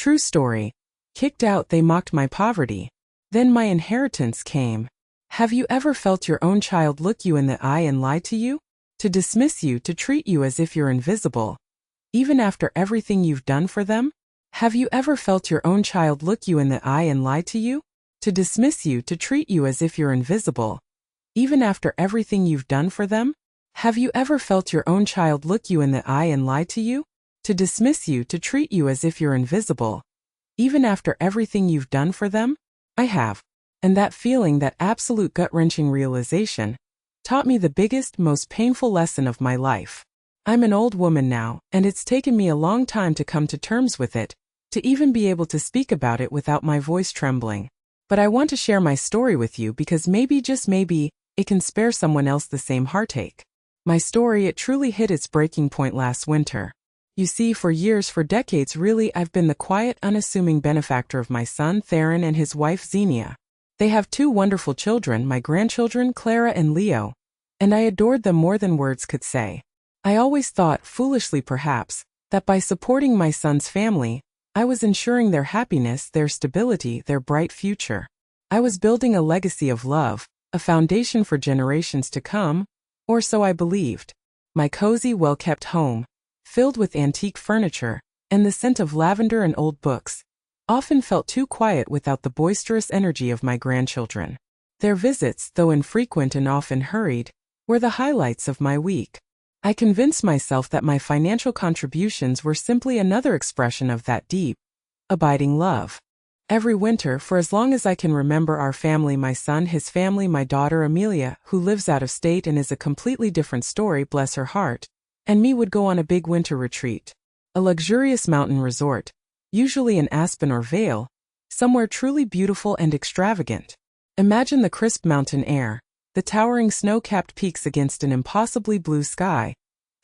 True story. Kicked out, they mocked my poverty. Then my inheritance came. Have you ever felt your own child look you in the eye and lie to you? To dismiss you, to treat you as if you're invisible, even after everything you've done for them? Have you ever felt your own child look you in the eye and lie to you? To dismiss you, to treat you as if you're invisible, even after everything you've done for them? Have you ever felt your own child look you in the eye and lie to you? To dismiss you, to treat you as if you're invisible, even after everything you've done for them? I have. And that feeling, that absolute gut-wrenching realization, taught me the biggest, most painful lesson of my life. I'm an old woman now, and it's taken me a long time to come to terms with it, to even be able to speak about it without my voice trembling. But I want to share my story with you because maybe, just maybe, it can spare someone else the same heartache. My story, it truly hit its breaking point last winter. You see, for years, for decades really, I've been the quiet, unassuming benefactor of my son Theron and his wife Xenia. They have two wonderful children, my grandchildren Clara and Leo, and I adored them more than words could say. I always thought, foolishly perhaps, that by supporting my son's family, I was ensuring their happiness, their stability, their bright future. I was building a legacy of love, a foundation for generations to come, or so I believed. My cozy, well-kept home, filled with antique furniture and the scent of lavender and old books, often felt too quiet without the boisterous energy of my grandchildren. Their visits, though infrequent and often hurried, were the highlights of my week. I convinced myself that my financial contributions were simply another expression of that deep, abiding love. Every winter, for as long as I can remember, our family, my son, his family, my daughter Amelia, who lives out of state and is a completely different story, bless her heart, and me would go on a big winter retreat. A luxurious mountain resort, usually in Aspen or Vail, somewhere truly beautiful and extravagant. Imagine the crisp mountain air, the towering snow-capped peaks against an impossibly blue sky,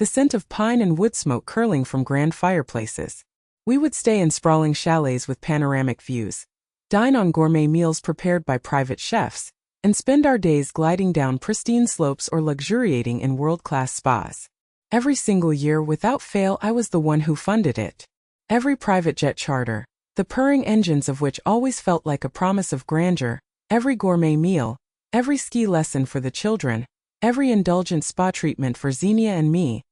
the scent of pine and wood smoke curling from grand fireplaces. We would stay in sprawling chalets with panoramic views, dine on gourmet meals prepared by private chefs, and spend our days gliding down pristine slopes or luxuriating in world-class spas. Every single year, without fail, I was the one who funded it. Every private jet charter, the purring engines of which always felt like a promise of grandeur, every gourmet meal, every ski lesson for the children, every indulgent spa treatment for Xenia and me,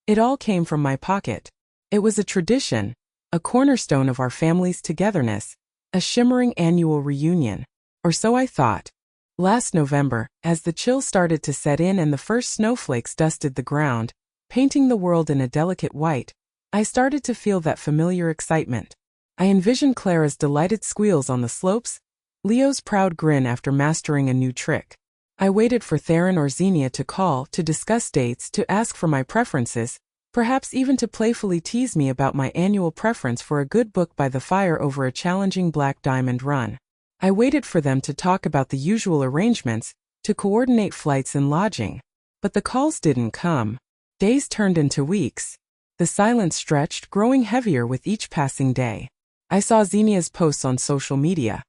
it all came from my pocket. It was a tradition, a cornerstone of our family's togetherness, a shimmering annual reunion. Or so I thought. Last November, as the chill started to set in and the first snowflakes dusted the ground, painting the world in a delicate white, I started to feel that familiar excitement. I envisioned Clara's delighted squeals on the slopes, Leo's proud grin after mastering a new trick. I waited for Theron or Xenia to call, to discuss dates, to ask for my preferences, perhaps even to playfully tease me about my annual preference for a good book by the fire over a challenging Black Diamond run. I waited for them to talk about the usual arrangements, to coordinate flights and lodging. But the calls didn't come. Days turned into weeks. The silence stretched, growing heavier with each passing day. I saw Xenia's posts on social media.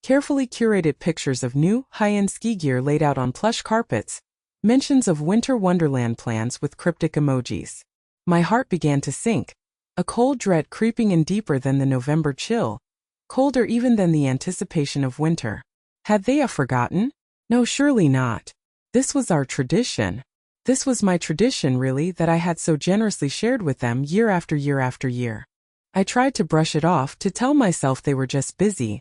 Carefully curated pictures of new, high-end ski gear laid out on plush carpets. Mentions of winter wonderland plans with cryptic emojis. My heart began to sink. A cold dread creeping in deeper than the November chill. Colder even than the anticipation of winter. Had they forgotten? No, surely not. This was our tradition. This was my tradition, really, that I had so generously shared with them year after year after year. I tried to brush it off, to tell myself they were just busy,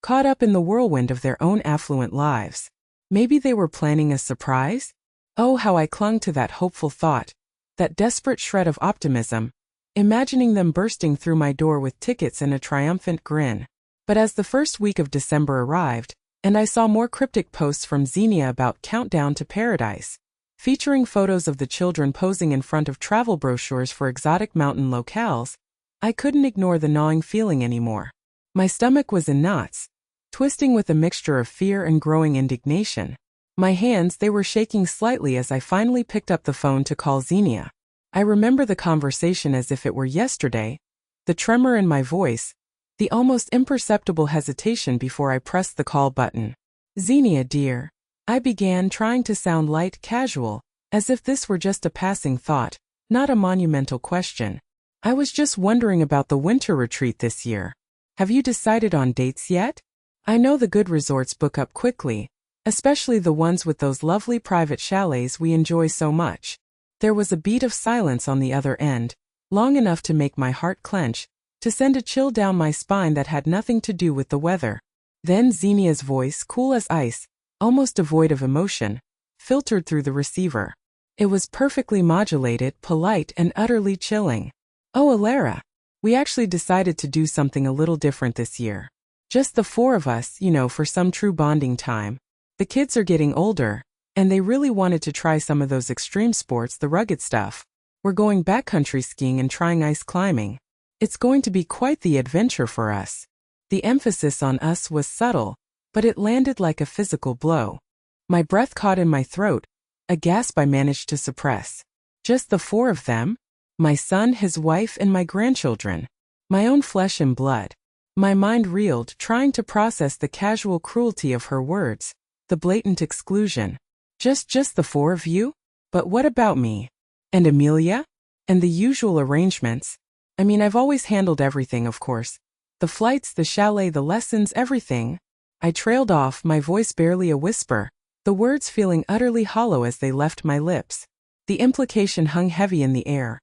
caught up in the whirlwind of their own affluent lives. Maybe they were planning a surprise? Oh, how I clung to that hopeful thought, that desperate shred of optimism, imagining them bursting through my door with tickets and a triumphant grin. But as the first week of December arrived, and I saw more cryptic posts from Xenia about Countdown to Paradise, featuring photos of the children posing in front of travel brochures for exotic mountain locales, I couldn't ignore the gnawing feeling anymore. My stomach was in knots, twisting with a mixture of fear and growing indignation. My hands, they were shaking slightly as I finally picked up the phone to call Xenia. I remember the conversation as if it were yesterday, the tremor in my voice, the almost imperceptible hesitation before I pressed the call button. Xenia, dear, I began, trying to sound light, casual, as if this were just a passing thought, not a monumental question. I was just wondering about the winter retreat this year. Have you decided on dates yet? I know the good resorts book up quickly, especially the ones with those lovely private chalets we enjoy so much. There was a beat of silence on the other end, long enough to make my heart clench, to send a chill down my spine that had nothing to do with the weather. Then Xenia's voice, cool as ice, almost devoid of emotion, filtered through the receiver. It was perfectly modulated, polite, and utterly chilling. Oh, Alara, we actually decided to do something a little different this year. Just the four of us, for some true bonding time. The kids are getting older, and they really wanted to try some of those extreme sports, the rugged stuff. We're going backcountry skiing and trying ice climbing. It's going to be quite the adventure for us. The emphasis on us was subtle, but it landed like a physical blow. My breath caught in my throat, a gasp I managed to suppress. Just the four of them? My son, his wife, and my grandchildren. My own flesh and blood. My mind reeled, trying to process the casual cruelty of her words, the blatant exclusion. Just the four of you? But what about me? And Amelia? And the usual arrangements? I mean, I've always handled everything, of course. The flights, the chalet, the lessons, everything. I trailed off, my voice barely a whisper, the words feeling utterly hollow as they left my lips. The implication hung heavy in the air,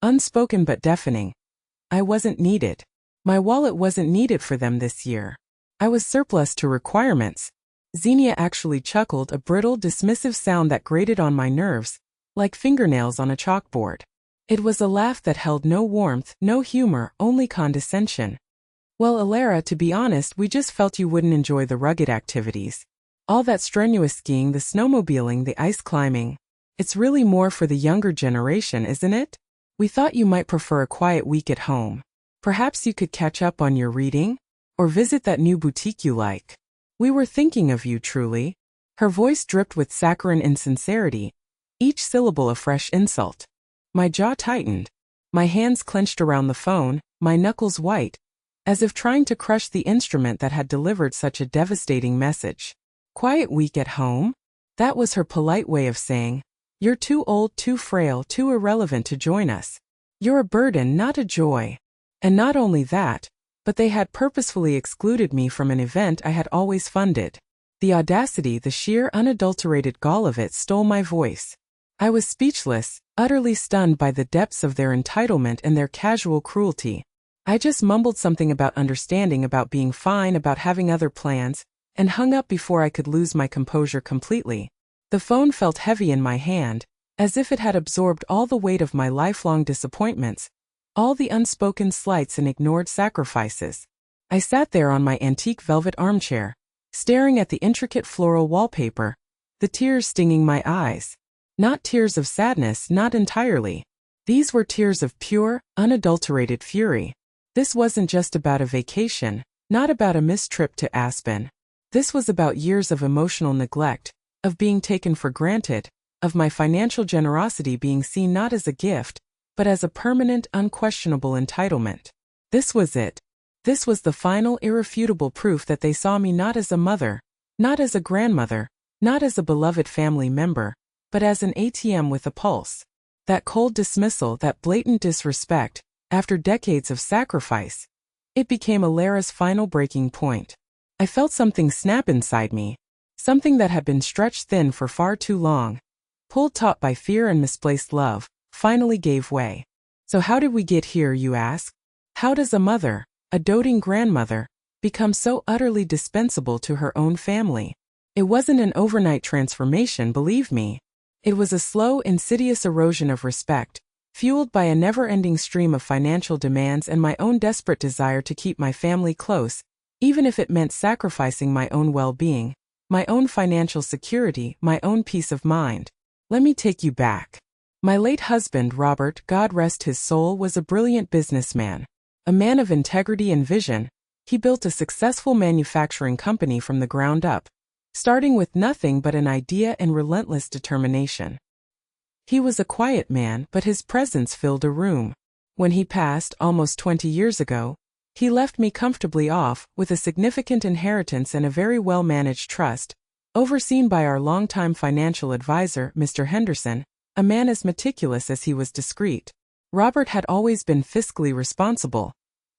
unspoken but deafening. I wasn't needed. My wallet wasn't needed for them this year. I was surplus to requirements. Xenia actually chuckled, a brittle, dismissive sound that grated on my nerves, like fingernails on a chalkboard. It was a laugh that held no warmth, no humor, only condescension. Well, Alara, to be honest, we just felt you wouldn't enjoy the rugged activities. All that strenuous skiing, the snowmobiling, the ice climbing. It's really more for the younger generation, isn't it? We thought you might prefer a quiet week at home. Perhaps you could catch up on your reading? Or visit that new boutique you like. We were thinking of you, truly. Her voice dripped with saccharine insincerity, each syllable a fresh insult. My jaw tightened. My hands clenched around the phone, my knuckles white, as if trying to crush the instrument that had delivered such a devastating message. Quiet week at home? That was her polite way of saying, you're too old, too frail, too irrelevant to join us. You're a burden, not a joy. And not only that, but they had purposefully excluded me from an event I had always funded. The audacity, the sheer unadulterated gall of it stole my voice. I was speechless, utterly stunned by the depths of their entitlement and their casual cruelty. I just mumbled something about understanding, about being fine, about having other plans, and hung up before I could lose my composure completely. The phone felt heavy in my hand, as if it had absorbed all the weight of my lifelong disappointments, all the unspoken slights and ignored sacrifices. I sat there on my antique velvet armchair, staring at the intricate floral wallpaper, the tears stinging my eyes. Not tears of sadness, not entirely. These were tears of pure, unadulterated fury. This wasn't just about a vacation, not about a missed trip to Aspen. This was about years of emotional neglect, of being taken for granted, of my financial generosity being seen not as a gift, but as a permanent, unquestionable entitlement. This was it. This was the final, irrefutable proof that they saw me not as a mother, not as a grandmother, not as a beloved family member, but as an ATM with a pulse. That cold dismissal, that blatant disrespect, after decades of sacrifice, it became Alara's final breaking point. I felt something snap inside me, something that had been stretched thin for far too long, pulled taut by fear and misplaced love, finally gave way. So how did we get here, you ask? How does a mother, a doting grandmother, become so utterly dispensable to her own family? It wasn't an overnight transformation, believe me. It was a slow, insidious erosion of respect, fueled by a never-ending stream of financial demands and my own desperate desire to keep my family close, even if it meant sacrificing my own well-being, my own financial security, my own peace of mind. Let me take you back. My late husband, Robert, God rest his soul, was a brilliant businessman. A man of integrity and vision, he built a successful manufacturing company from the ground up, starting with nothing but an idea and relentless determination. He was a quiet man, but his presence filled a room. When he passed, almost 20 years ago, he left me comfortably off, with a significant inheritance and a very well-managed trust, overseen by our longtime financial advisor, Mr. Henderson, a man as meticulous as he was discreet. Robert had always been fiscally responsible.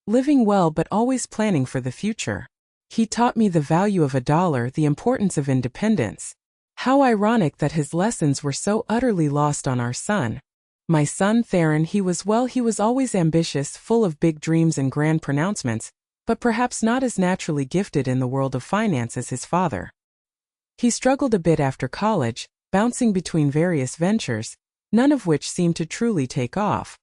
living well but always planning for the future. He taught me the value of $1, the importance of independence. How ironic that his lessons were so utterly lost on our son. My son Theron, he was always ambitious, full of big dreams and grand pronouncements, but perhaps not as naturally gifted in the world of finance as his father. He struggled a bit after college, bouncing between various ventures, none of which seemed to truly take off.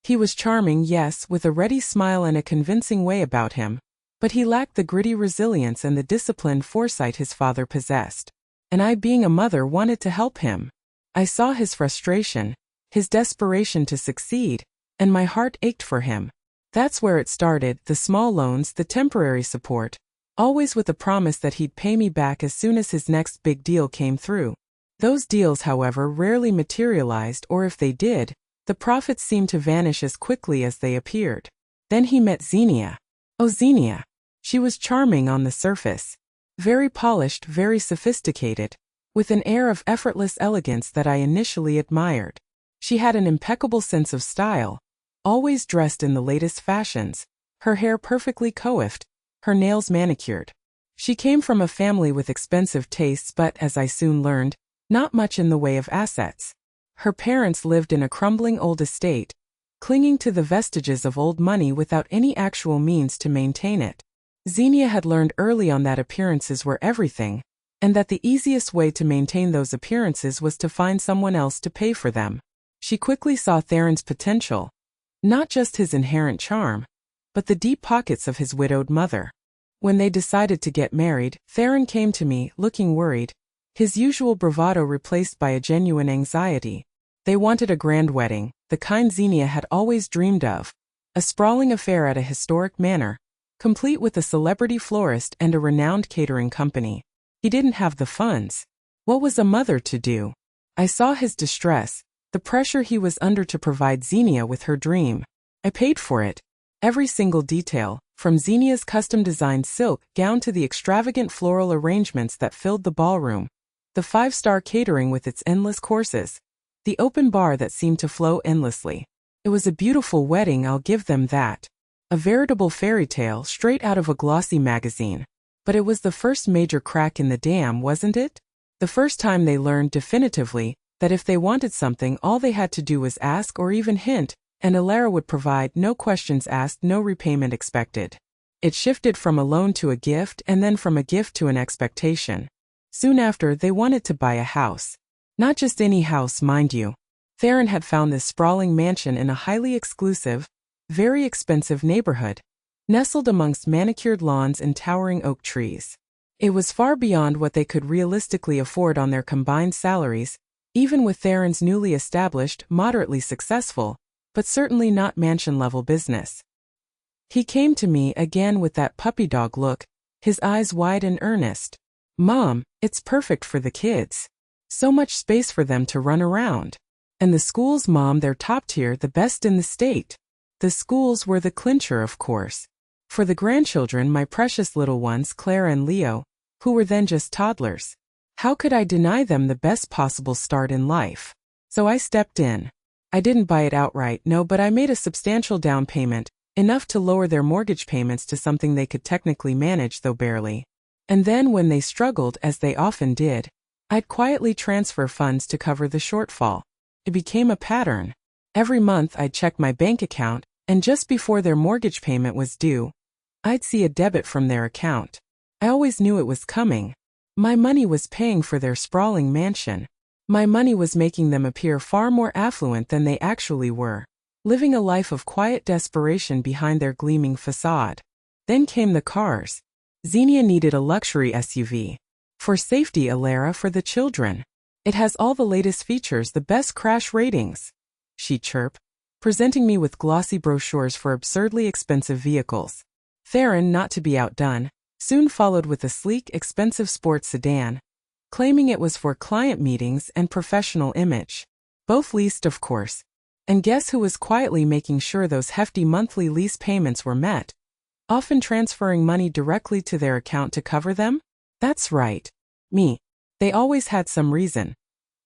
He was charming, yes, with a ready smile and a convincing way about him, but he lacked the gritty resilience and the disciplined foresight his father possessed. And I, being a mother, wanted to help him. I saw his frustration, his desperation to succeed, and my heart ached for him. That's where it started, the small loans, the temporary support, always with the promise that he'd pay me back as soon as his next big deal came through. Those deals, however, rarely materialized, or if they did, the profits seemed to vanish as quickly as they appeared. Then he met Xenia. Oh, Xenia! She was charming on the surface. Very polished, very sophisticated, with an air of effortless elegance that I initially admired. She had an impeccable sense of style, always dressed in the latest fashions, her hair perfectly coiffed, her nails manicured. She came from a family with expensive tastes but, as I soon learned, not much in the way of assets. Her parents lived in a crumbling old estate, clinging to the vestiges of old money without any actual means to maintain it. Xenia had learned early on that appearances were everything, and that the easiest way to maintain those appearances was to find someone else to pay for them. She quickly saw Theron's potential, not just his inherent charm, but the deep pockets of his widowed mother. When they decided to get married, Theron came to me, looking worried, his usual bravado replaced by a genuine anxiety. They wanted a grand wedding, the kind Xenia had always dreamed of, a sprawling affair at a historic manor, complete with a celebrity florist and a renowned catering company. He didn't have the funds. What was a mother to do? I saw his distress, the pressure he was under to provide Xenia with her dream. I paid for it. Every single detail, from Xenia's custom-designed silk gown to the extravagant floral arrangements that filled the ballroom, the five-star catering with its endless courses, the open bar that seemed to flow endlessly. It was a beautiful wedding, I'll give them that. A veritable fairy tale straight out of a glossy magazine. But it was the first major crack in the dam, wasn't it? The first time they learned definitively that if they wanted something, all they had to do was ask or even hint, and Elara would provide, no questions asked, no repayment expected. It shifted from a loan to a gift, and then from a gift to an expectation. Soon after, they wanted to buy a house. Not just any house, mind you. Theron had found this sprawling mansion in a highly exclusive, very expensive neighborhood, nestled amongst manicured lawns and towering oak trees. It was far beyond what they could realistically afford on their combined salaries, even with Theron's newly established, moderately successful, but certainly not mansion-level business. He came to me again with that puppy dog look, his eyes wide and earnest. "Mom, it's perfect for the kids. So much space for them to run around. And the schools, Mom, they're top tier, the best in the state." The schools were the clincher, of course. For the grandchildren, my precious little ones, Clara and Leo, who were then just toddlers. How could I deny them the best possible start in life? So I stepped in. I didn't buy it outright, no, but I made a substantial down payment, enough to lower their mortgage payments to something they could technically manage, though barely. And then when they struggled, as they often did, I'd quietly transfer funds to cover the shortfall. It became a pattern. Every month I'd check my bank account, and just before their mortgage payment was due, I'd see a debit from their account. I always knew it was coming. My money was paying for their sprawling mansion. My money was making them appear far more affluent than they actually were, living a life of quiet desperation behind their gleaming facade. Then came the cars. Xenia needed a luxury SUV. For safety, Elara, for the children. It has all the latest features, the best crash ratings, she chirped, presenting me with glossy brochures for absurdly expensive vehicles. Theron, not to be outdone, soon followed with a sleek, expensive sports sedan, claiming it was for client meetings and professional image. Both leased, of course. And guess who was quietly making sure those hefty monthly lease payments were met? Often transferring money directly to their account to cover them? That's right. Me. They always had some reason.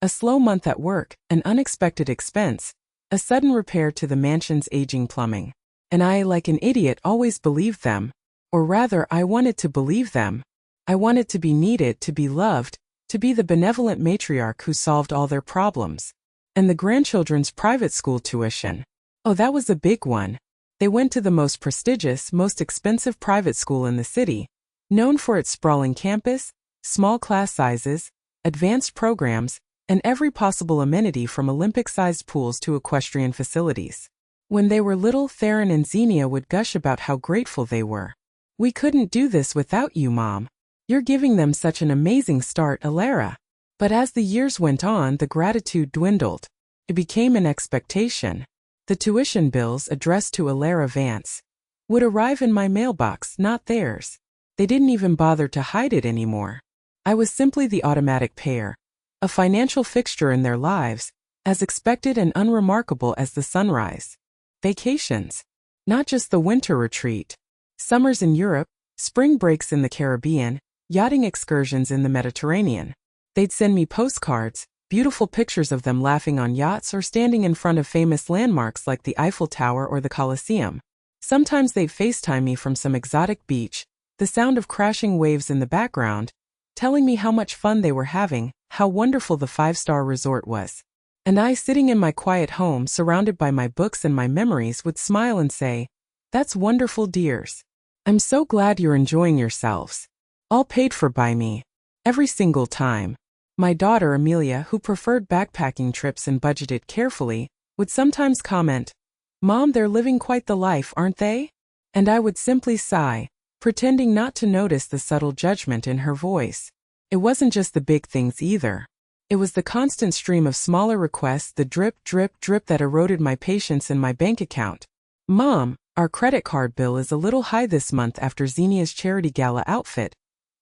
A slow month at work, an unexpected expense, a sudden repair to the mansion's aging plumbing. And I, like an idiot, always believed them. Or rather, I wanted to believe them. I wanted to be needed, to be loved, to be the benevolent matriarch who solved all their problems. And the grandchildren's private school tuition. Oh, that was a big one. They went to the most prestigious, most expensive private school in the city, known for its sprawling campus, small class sizes, advanced programs, and every possible amenity from Olympic-sized pools to equestrian facilities. When they were little, Theron and Xenia would gush about how grateful they were. "We couldn't do this without you, Mom. You're giving them such an amazing start, Alara." But as the years went on, the gratitude dwindled. It became an expectation. The tuition bills, addressed to Alara Vance, would arrive in my mailbox, not theirs. They didn't even bother to hide it anymore. I was simply the automatic payer, a financial fixture in their lives, as expected and unremarkable as the sunrise. Vacations. Not just the winter retreat. Summers in Europe, spring breaks in the Caribbean, yachting excursions in the Mediterranean. They'd send me postcards, beautiful pictures of them laughing on yachts or standing in front of famous landmarks like the Eiffel Tower or the Colosseum. Sometimes they'd FaceTime me from some exotic beach, the sound of crashing waves in the background, telling me how much fun they were having, how wonderful the five-star resort was. And I, sitting in my quiet home surrounded by my books and my memories, would smile and say, "That's wonderful, dears. I'm so glad you're enjoying yourselves. All paid for by me. Every single time." My daughter Amelia, who preferred backpacking trips and budgeted carefully, would sometimes comment, "Mom, they're living quite the life, aren't they?" And I would simply sigh, pretending not to notice the subtle judgment in her voice. It wasn't just the big things either. It was the constant stream of smaller requests, the drip, drip, drip that eroded my patience in my bank account. "Mom, our credit card bill is a little high this month after Xenia's charity gala outfit.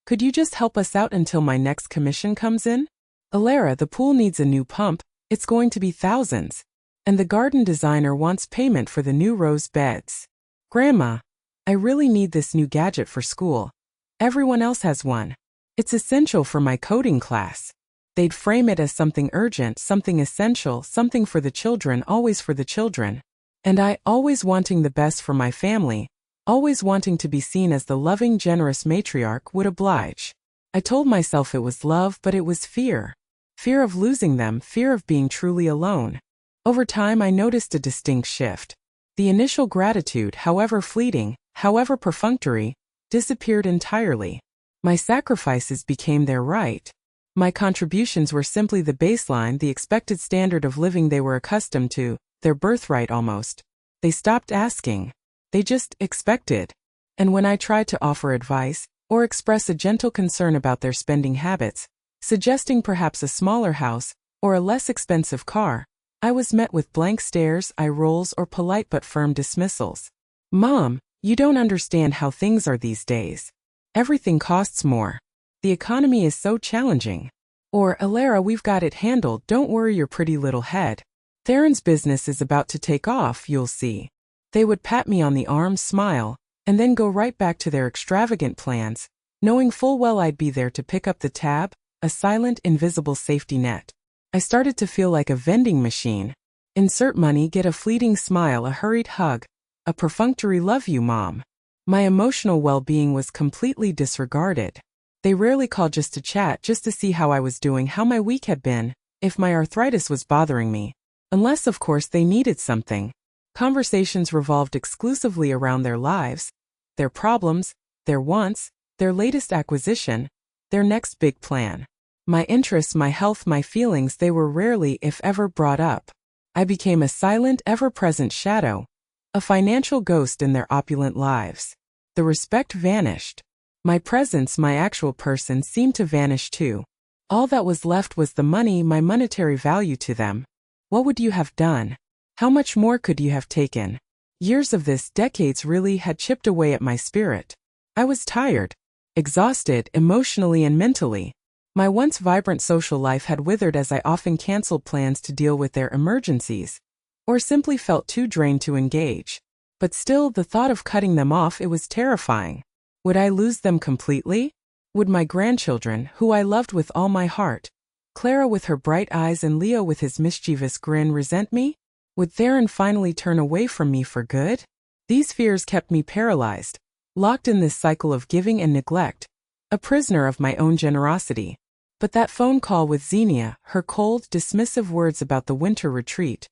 Could you just help us out until my next commission comes in? Alara, the pool needs a new pump, it's going to be thousands. And the garden designer wants payment for the new rose beds. Grandma, I really need this new gadget for school. Everyone else has one. It's essential for my coding class." They'd frame it as something urgent, something essential, something for the children, always for the children. And I, always wanting the best for my family, always wanting to be seen as the loving, generous matriarch, would oblige. I told myself it was love, but it was fear. Fear of losing them, fear of being truly alone. Over time, I noticed a distinct shift. The initial gratitude, however fleeting, however perfunctory, disappeared entirely. My sacrifices became their right. My contributions were simply the baseline, the expected standard of living they were accustomed to, their birthright almost. They stopped asking. They just expected. And when I tried to offer advice, or express a gentle concern about their spending habits, suggesting perhaps a smaller house, or a less expensive car, I was met with blank stares, eye rolls, or polite but firm dismissals. "Mom, you don't understand how things are these days. Everything costs more. The economy is so challenging." Or, "Alara, we've got it handled, don't worry your pretty little head. Theron's business is about to take off, you'll see." They would pat me on the arm, smile, and then go right back to their extravagant plans, knowing full well I'd be there to pick up the tab, a silent, invisible safety net. I started to feel like a vending machine. Insert money, get a fleeting smile, a hurried hug, a perfunctory "love you, Mom." My emotional well-being was completely disregarded. They rarely called just to chat, just to see how I was doing, how my week had been, if my arthritis was bothering me. Unless, of course, they needed something. Conversations revolved exclusively around their lives, their problems, their wants, their latest acquisition, their next big plan. My interests, my health, my feelings, they were rarely, if ever, brought up. I became a silent, ever-present shadow, a financial ghost in their opulent lives. The respect vanished. My presence, my actual person, seemed to vanish too. All that was left was the money, my monetary value to them. What would you have done? How much more could you have taken? Years of this, decades really, had chipped away at my spirit. I was tired, exhausted, emotionally and mentally. My once vibrant social life had withered as I often canceled plans to deal with their emergencies, or simply felt too drained to engage. But still, the thought of cutting them off, it was terrifying. Would I lose them completely? Would my grandchildren, who I loved with all my heart, Clara with her bright eyes and Leo with his mischievous grin, resent me? Would Theron finally turn away from me for good? These fears kept me paralyzed, locked in this cycle of giving and neglect, a prisoner of my own generosity. But that phone call with Xenia, her cold, dismissive words about the winter retreat,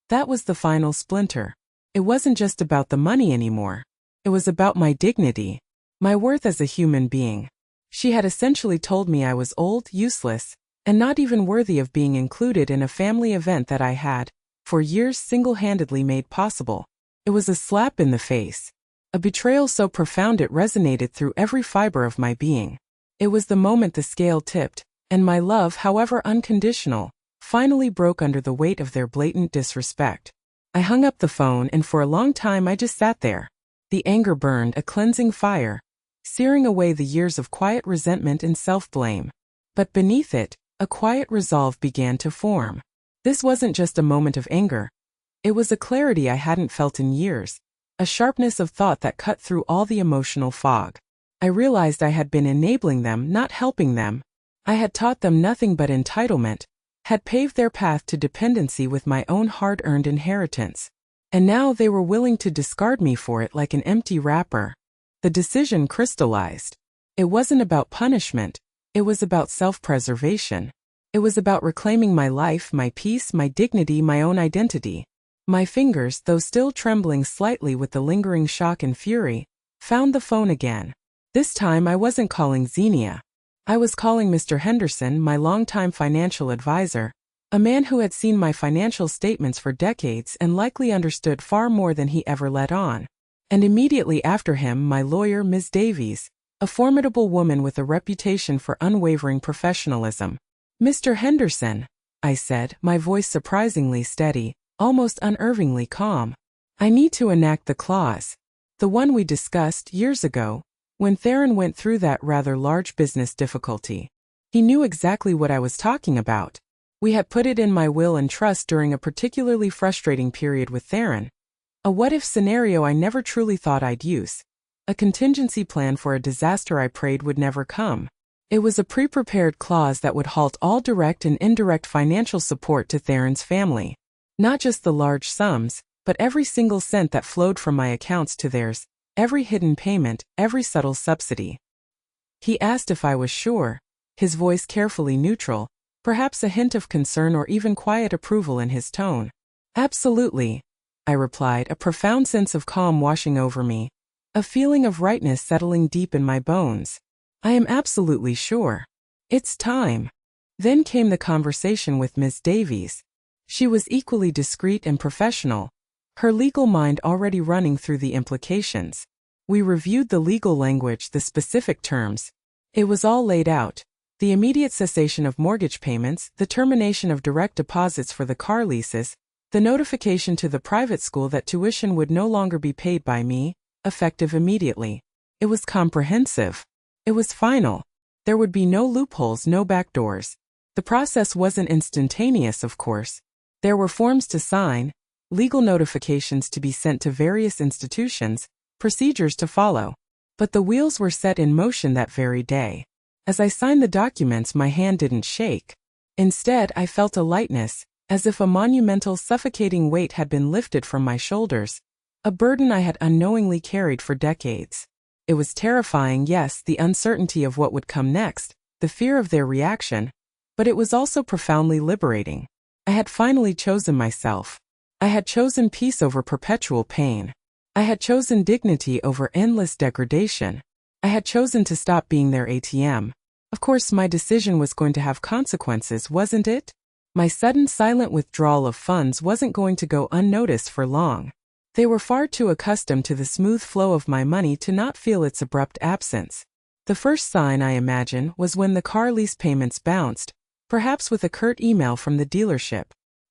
that was the final splinter. It wasn't just about the money anymore. It was about my dignity, my worth as a human being. She had essentially told me I was old, useless, and not even worthy of being included in a family event that I had, for years, single-handedly made possible. It was a slap in the face. A betrayal so profound it resonated through every fiber of my being. It was the moment the scale tipped, and my love, however unconditional, finally broke under the weight of their blatant disrespect. I hung up the phone, and for a long time I just sat there. The anger burned, a cleansing fire, searing away the years of quiet resentment and self-blame. But beneath it, a quiet resolve began to form. This wasn't just a moment of anger. It was a clarity I hadn't felt in years, a sharpness of thought that cut through all the emotional fog. I realized I had been enabling them, not helping them. I had taught them nothing but entitlement, had paved their path to dependency with my own hard-earned inheritance. And now they were willing to discard me for it like an empty wrapper. The decision crystallized. It wasn't about punishment. It was about self-preservation. It was about reclaiming my life, my peace, my dignity, my own identity. My fingers, though still trembling slightly with the lingering shock and fury, found the phone again. This time I wasn't calling Xenia. I was calling Mr. Henderson, my longtime financial advisor, a man who had seen my financial statements for decades and likely understood far more than he ever let on. And immediately after him, my lawyer, Ms. Davies, a formidable woman with a reputation for unwavering professionalism. "Mr. Henderson," I said, my voice surprisingly steady, almost unnervingly calm. "I need to enact the clause. The one we discussed years ago, when Theron went through that rather large business difficulty. He knew exactly what I was talking about. We had put it in my will and trust during a particularly frustrating period with Theron. A what-if scenario I never truly thought I'd use. A contingency plan for a disaster I prayed would never come. It was a pre-prepared clause that would halt all direct and indirect financial support to Theron's family. Not just the large sums, but every single cent that flowed from my accounts to theirs, every hidden payment, every subtle subsidy." He asked if I was sure, his voice carefully neutral, perhaps a hint of concern or even quiet approval in his tone. "Absolutely," I replied, a profound sense of calm washing over me, a feeling of rightness settling deep in my bones. "I am absolutely sure. It's time." Then came the conversation with Ms. Davies. She was equally discreet and professional, her legal mind already running through the implications. We reviewed the legal language, the specific terms. It was all laid out. The immediate cessation of mortgage payments, the termination of direct deposits for the car leases, the notification to the private school that tuition would no longer be paid by me, effective immediately. It was comprehensive. It was final. There would be no loopholes, no backdoors. The process wasn't instantaneous, of course. There were forms to sign, legal notifications to be sent to various institutions, procedures to follow. But the wheels were set in motion that very day. As I signed the documents, my hand didn't shake. Instead, I felt a lightness, as if a monumental, suffocating weight had been lifted from my shoulders, a burden I had unknowingly carried for decades. It was terrifying, yes, the uncertainty of what would come next, the fear of their reaction, but it was also profoundly liberating. I had finally chosen myself. I had chosen peace over perpetual pain. I had chosen dignity over endless degradation. I had chosen to stop being their ATM. Of course, my decision was going to have consequences, wasn't it? My sudden silent withdrawal of funds wasn't going to go unnoticed for long. They were far too accustomed to the smooth flow of my money to not feel its abrupt absence. The first sign, I imagine, was when the car lease payments bounced, perhaps with a curt email from the dealership.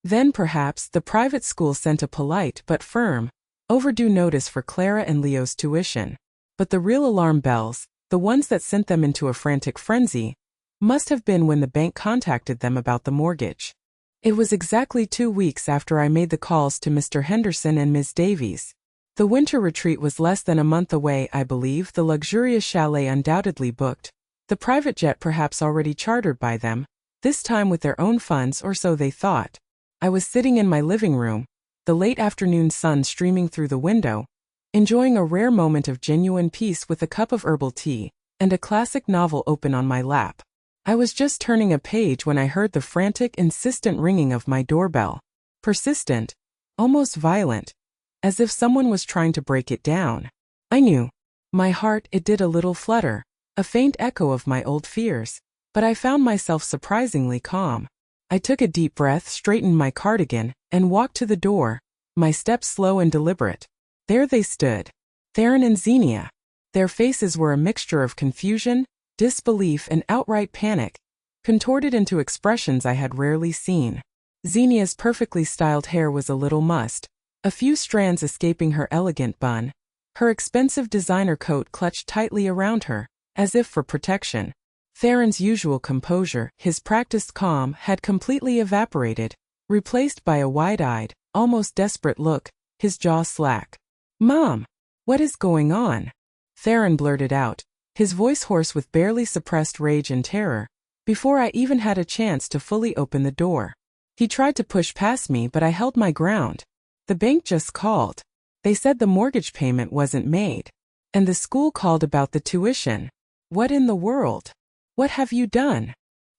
Then perhaps the private school sent a polite but firm, overdue notice for Clara and Leo's tuition. But the real alarm bells, the ones that sent them into a frantic frenzy, must have been when the bank contacted them about the mortgage. It was exactly 2 weeks after I made the calls to Mr. Henderson and Ms. Davies. The winter retreat was less than a month away, I believe, the luxurious chalet undoubtedly booked, the private jet perhaps already chartered by them, this time with their own funds, or so they thought. I was sitting in my living room, the late afternoon sun streaming through the window, enjoying a rare moment of genuine peace with a cup of herbal tea and a classic novel open on my lap. I was just turning a page when I heard the frantic, insistent ringing of my doorbell. Persistent, almost violent, as if someone was trying to break it down. I knew. My heart, it did a little flutter, a faint echo of my old fears. But I found myself surprisingly calm. I took a deep breath, straightened my cardigan, and walked to the door, my steps slow and deliberate. There they stood, Theron and Xenia. Their faces were a mixture of confusion, disbelief, and outright panic, contorted into expressions I had rarely seen. Xenia's perfectly styled hair was a little mussed, a few strands escaping her elegant bun. Her expensive designer coat clutched tightly around her, as if for protection. Theron's usual composure, his practiced calm, had completely evaporated, replaced by a wide-eyed, almost desperate look, his jaw slack. "Mom! What is going on?" Theron blurted out, his voice hoarse with barely suppressed rage and terror, before I even had a chance to fully open the door. He tried to push past me, but I held my ground. The bank just called. They said the mortgage payment wasn't made. And the school called about the tuition. What in the world? What have you done?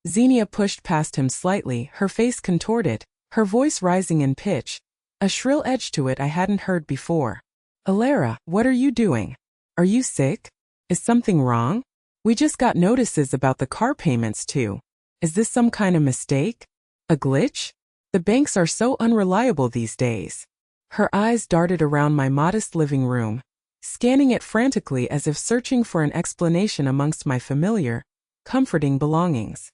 Xenia pushed past him slightly, her face contorted, her voice rising in pitch, a shrill edge to it I hadn't heard before. "Alara, what are you doing? Are you sick? Is something wrong? We just got notices about the car payments too. Is this some kind of mistake? A glitch? The banks are so unreliable these days." Her eyes darted around my modest living room, scanning it frantically as if searching for an explanation amongst my familiar, comforting belongings.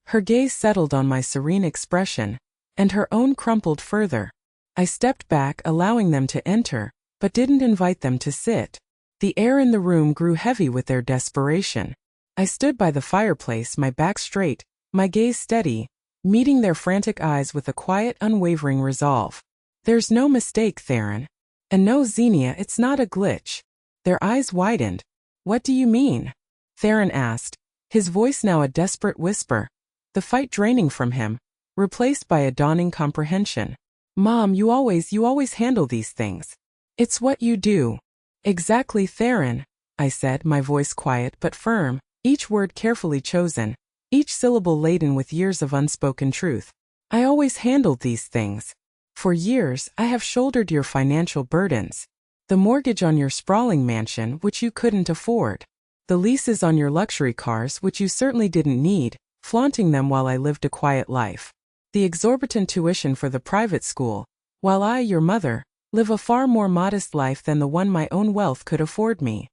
Her gaze settled on my serene expression, and her own crumpled further. I stepped back, allowing them to enter, but didn't invite them to sit. The air in the room grew heavy with their desperation. I stood by the fireplace, my back straight, my gaze steady, meeting their frantic eyes with a quiet, unwavering resolve. "There's no mistake, Theron. And no, Xenia, it's not a glitch." Their eyes widened. "What do you mean?" Theron asked, his voice now a desperate whisper, the fight draining from him, replaced by a dawning comprehension. "Mom, you always handle these things. It's what you do." "Exactly, Theron," I said, my voice quiet but firm, each word carefully chosen, each syllable laden with years of unspoken truth. "I always handled these things. For years, I have shouldered your financial burdens. The mortgage on your sprawling mansion, which you couldn't afford. The leases on your luxury cars, which you certainly didn't need, flaunting them while I lived a quiet life. The exorbitant tuition for the private school, while I, your mother, live a far more modest life than the one my own wealth could afford me."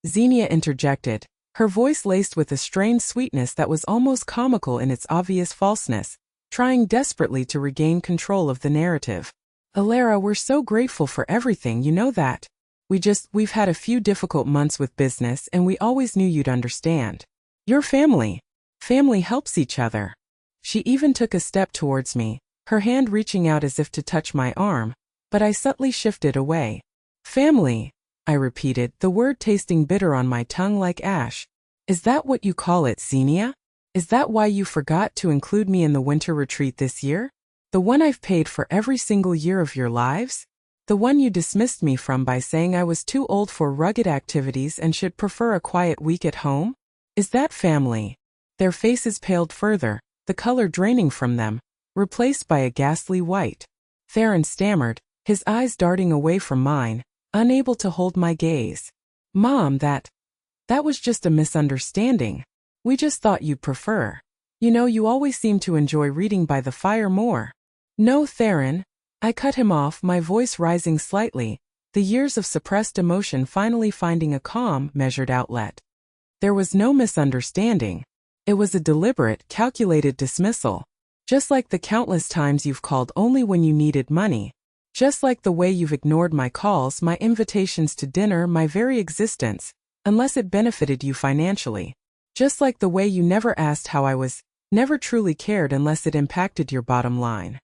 Xenia interjected, her voice laced with a strained sweetness that was almost comical in its obvious falseness, trying desperately to regain control of the narrative. "Alara, we're so grateful for everything, you know that. We've had a few difficult months with business, and we always knew you'd understand. Your family. Family helps each other." She even took a step towards me, her hand reaching out as if to touch my arm, but I subtly shifted away. "Family," I repeated, the word tasting bitter on my tongue like ash. "Is that what you call it, Xenia? Is that why you forgot to include me in the winter retreat this year? The one I've paid for every single year of your lives? The one you dismissed me from by saying I was too old for rugged activities and should prefer a quiet week at home? Is that family?" Their faces paled further, the color draining from them, replaced by a ghastly white. Theron stammered, his eyes darting away from mine, unable to hold my gaze. "Mom, that was just a misunderstanding. We just thought you'd prefer. You know, you always seem to enjoy reading by the fire more." "No, Theron." I cut him off, my voice rising slightly, the years of suppressed emotion finally finding a calm, measured outlet. "There was no misunderstanding. It was a deliberate, calculated dismissal. Just like the countless times you've called only when you needed money. Just like the way you've ignored my calls, my invitations to dinner, my very existence, unless it benefited you financially. Just like the way you never asked how I was, never truly cared unless it impacted your bottom line."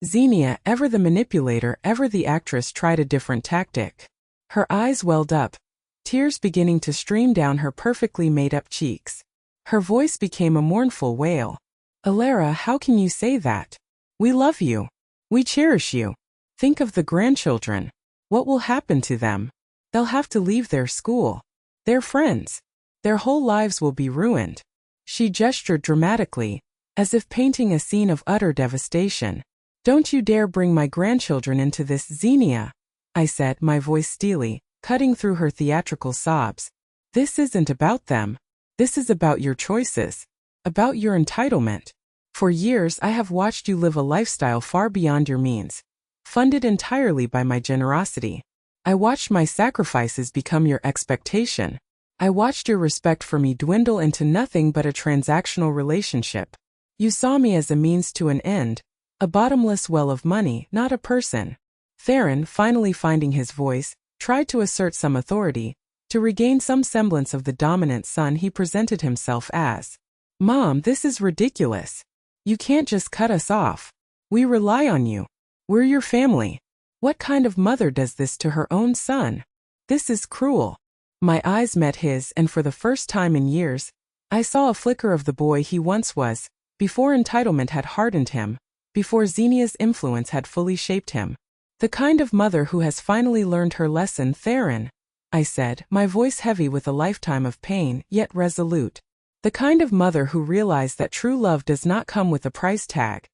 Xenia, ever the manipulator, ever the actress, tried a different tactic. Her eyes welled up, tears beginning to stream down her perfectly made-up cheeks. Her voice became a mournful wail. "Alara, how can you say that? We love you. We cherish you. Think of the grandchildren. What will happen to them? They'll have to leave their school, their friends. Their whole lives will be ruined. She gestured dramatically, as if painting a scene of utter devastation. Don't you dare bring my grandchildren into this, Xenia, I said, my voice steely, cutting through her theatrical sobs. This isn't about them. This is about your choices, about your entitlement. For years I have watched you live a lifestyle far beyond your means, funded entirely by my generosity. I watched my sacrifices become your expectation. I watched your respect for me dwindle into nothing but a transactional relationship. You saw me as a means to an end, a bottomless well of money, not a person. Theron, finally finding his voice, tried to assert some authority, to regain some semblance of the dominant son he presented himself as. Mom, this is ridiculous. You can't just cut us off. We rely on you. We're your family. What kind of mother does this to her own son? This is cruel. My eyes met his, and for the first time in years, I saw a flicker of the boy he once was, before entitlement had hardened him, before Xenia's influence had fully shaped him. The kind of mother who has finally learned her lesson, Theron, I said, my voice heavy with a lifetime of pain, yet resolute. The kind of mother who realized that true love does not come with a price tag,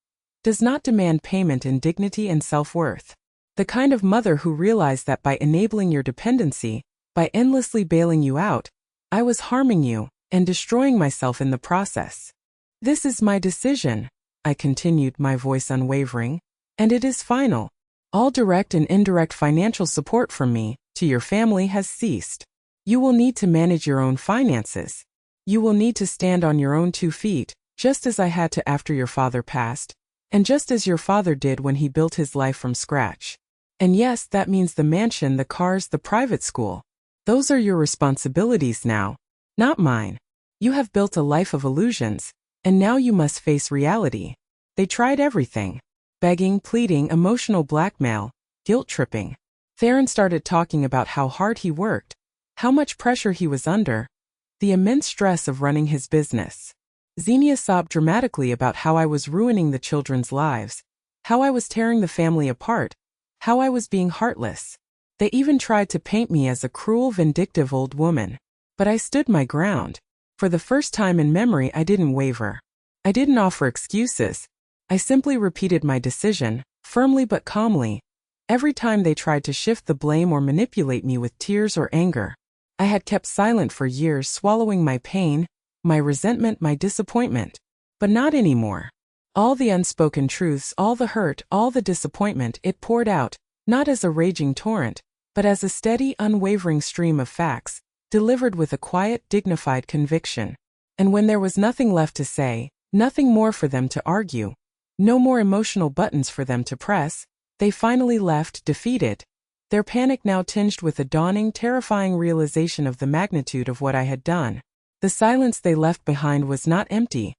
does not demand payment in dignity and self-worth. The kind of mother who realized that by enabling your dependency, by endlessly bailing you out, I was harming you and destroying myself in the process. This is my decision, I continued, my voice unwavering, and it is final. All direct and indirect financial support from me to your family has ceased. You will need to manage your own finances. You will need to stand on your own 2 feet, just as I had to after your father passed, and just as your father did when he built his life from scratch. And yes, that means the mansion, the cars, the private school. Those are your responsibilities now, not mine. You have built a life of illusions, and now you must face reality. They tried everything. Begging, pleading, emotional blackmail, guilt-tripping. Theron started talking about how hard he worked, how much pressure he was under, the immense stress of running his business. Xenia sobbed dramatically about how I was ruining the children's lives, how I was tearing the family apart, how I was being heartless. They even tried to paint me as a cruel, vindictive old woman. But I stood my ground. For the first time in memory, I didn't waver. I didn't offer excuses. I simply repeated my decision, firmly but calmly. Every time they tried to shift the blame or manipulate me with tears or anger, I had kept silent for years, swallowing my pain, my resentment, my disappointment. But not anymore. All the unspoken truths, all the hurt, all the disappointment, it poured out, not as a raging torrent, but as a steady, unwavering stream of facts, delivered with a quiet, dignified conviction. And when there was nothing left to say, nothing more for them to argue, no more emotional buttons for them to press, they finally left, defeated. Their panic now tinged with a dawning, terrifying realization of the magnitude of what I had done. The silence they left behind was not empty,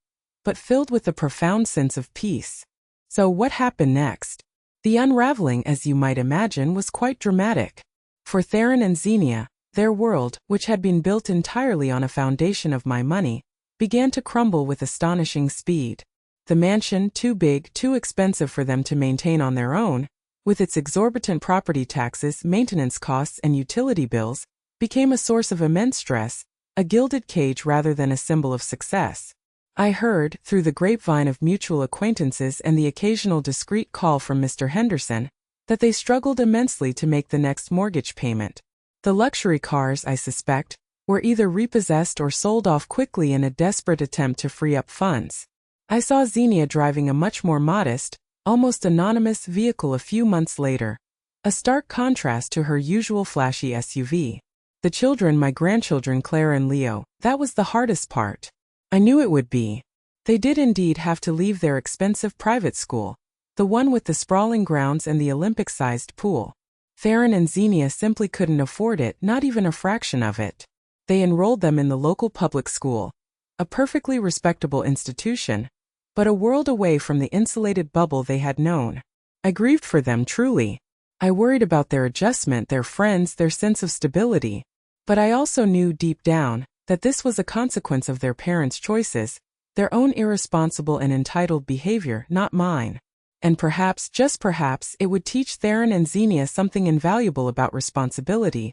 but filled with a profound sense of peace. So what happened next? The unraveling, as you might imagine, was quite dramatic. For Theron and Xenia, their world, which had been built entirely on a foundation of my money, began to crumble with astonishing speed. The mansion, too big, too expensive for them to maintain on their own, with its exorbitant property taxes, maintenance costs, and utility bills, became a source of immense stress, a gilded cage rather than a symbol of success. I heard, through the grapevine of mutual acquaintances and the occasional discreet call from Mr. Henderson, that they struggled immensely to make the next mortgage payment. The luxury cars, I suspect, were either repossessed or sold off quickly in a desperate attempt to free up funds. I saw Xenia driving a much more modest, almost anonymous vehicle a few months later, a stark contrast to her usual flashy SUV. The children, my grandchildren Clara and Leo, that was the hardest part. I knew it would be. They did indeed have to leave their expensive private school, the one with the sprawling grounds and the Olympic-sized pool. Theron and Xenia simply couldn't afford it, not even a fraction of it. They enrolled them in the local public school, a perfectly respectable institution, but a world away from the insulated bubble they had known. I grieved for them, truly. I worried about their adjustment, their friends, their sense of stability. But I also knew deep down that this was a consequence of their parents' choices, their own irresponsible and entitled behavior, not mine. And perhaps, just perhaps, it would teach Theron and Xenia something invaluable about responsibility,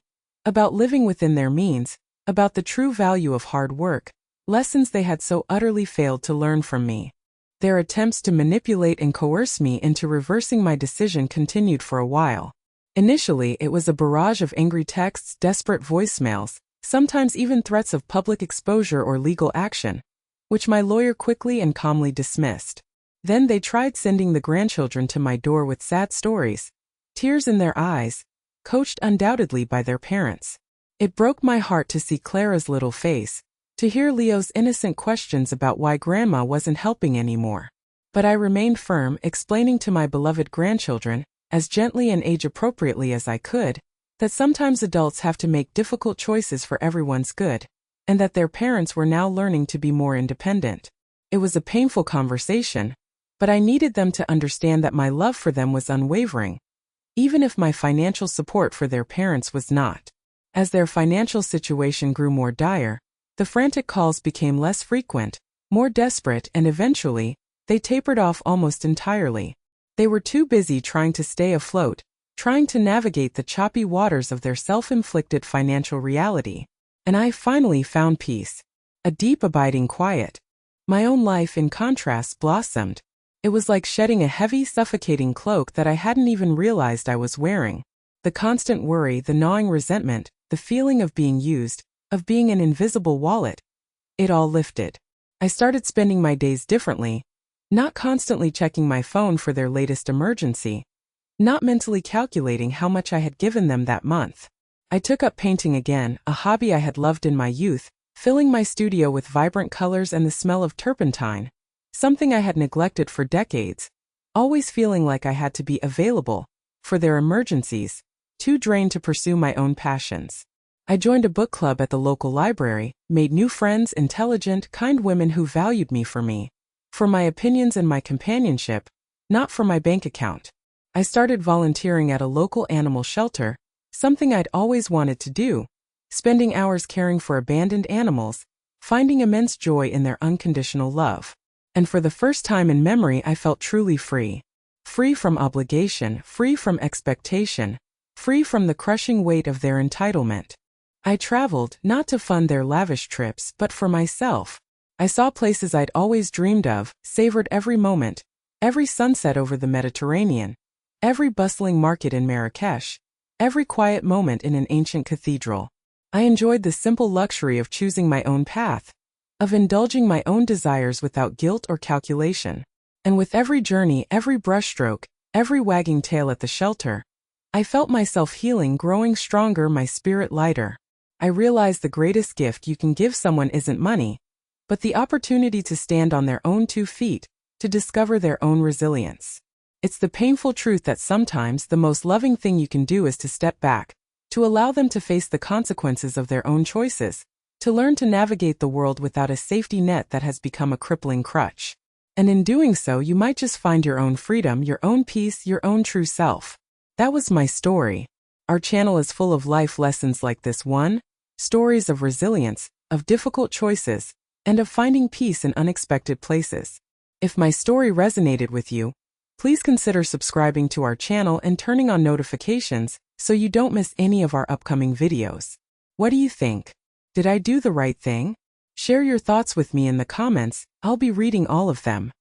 about living within their means, about the true value of hard work, lessons they had so utterly failed to learn from me. Their attempts to manipulate and coerce me into reversing my decision continued for a while. Initially, it was a barrage of angry texts, desperate voicemails, sometimes even threats of public exposure or legal action, which my lawyer quickly and calmly dismissed. Then they tried sending the grandchildren to my door with sad stories, tears in their eyes, coached undoubtedly by their parents. It broke my heart to see Clara's little face, to hear Leo's innocent questions about why Grandma wasn't helping anymore. But I remained firm, explaining to my beloved grandchildren, as gently and age-appropriately as I could, that sometimes adults have to make difficult choices for everyone's good, and that their parents were now learning to be more independent. It was a painful conversation, but I needed them to understand that my love for them was unwavering, even if my financial support for their parents was not. As their financial situation grew more dire, the frantic calls became less frequent, more desperate, and eventually, they tapered off almost entirely. They were too busy trying to stay afloat, trying to navigate the choppy waters of their self-inflicted financial reality. And I finally found peace. A deep, abiding quiet. My own life, in contrast, blossomed. It was like shedding a heavy, suffocating cloak that I hadn't even realized I was wearing. The constant worry, the gnawing resentment, the feeling of being used, of being an invisible wallet. It all lifted. I started spending my days differently, not constantly checking my phone for their latest emergency, not mentally calculating how much I had given them that month. I took up painting again, a hobby I had loved in my youth, filling my studio with vibrant colors and the smell of turpentine, something I had neglected for decades, always feeling like I had to be available for their emergencies, too drained to pursue my own passions. I joined a book club at the local library, made new friends, intelligent, kind women who valued me, for my opinions and my companionship, not for my bank account. I started volunteering at a local animal shelter, something I'd always wanted to do, spending hours caring for abandoned animals, finding immense joy in their unconditional love. And for the first time in memory, I felt truly free. Free from obligation, free from expectation, free from the crushing weight of their entitlement. I traveled, not to fund their lavish trips, but for myself. I saw places I'd always dreamed of, savored every moment, every sunset over the Mediterranean, every bustling market in Marrakesh, every quiet moment in an ancient cathedral. I enjoyed the simple luxury of choosing my own path, of indulging my own desires without guilt or calculation. And with every journey, every brushstroke, every wagging tail at the shelter, I felt myself healing, growing stronger, my spirit lighter. I realized the greatest gift you can give someone isn't money, but the opportunity to stand on their own 2 feet, to discover their own resilience. It's the painful truth that sometimes the most loving thing you can do is to step back, to allow them to face the consequences of their own choices, to learn to navigate the world without a safety net that has become a crippling crutch. And in doing so, you might just find your own freedom, your own peace, your own true self. That was my story. Our channel is full of life lessons like this one, stories of resilience, of difficult choices, and of finding peace in unexpected places. If my story resonated with you, please consider subscribing to our channel and turning on notifications so you don't miss any of our upcoming videos. What do you think? Did I do the right thing? Share your thoughts with me in the comments. I'll be reading all of them.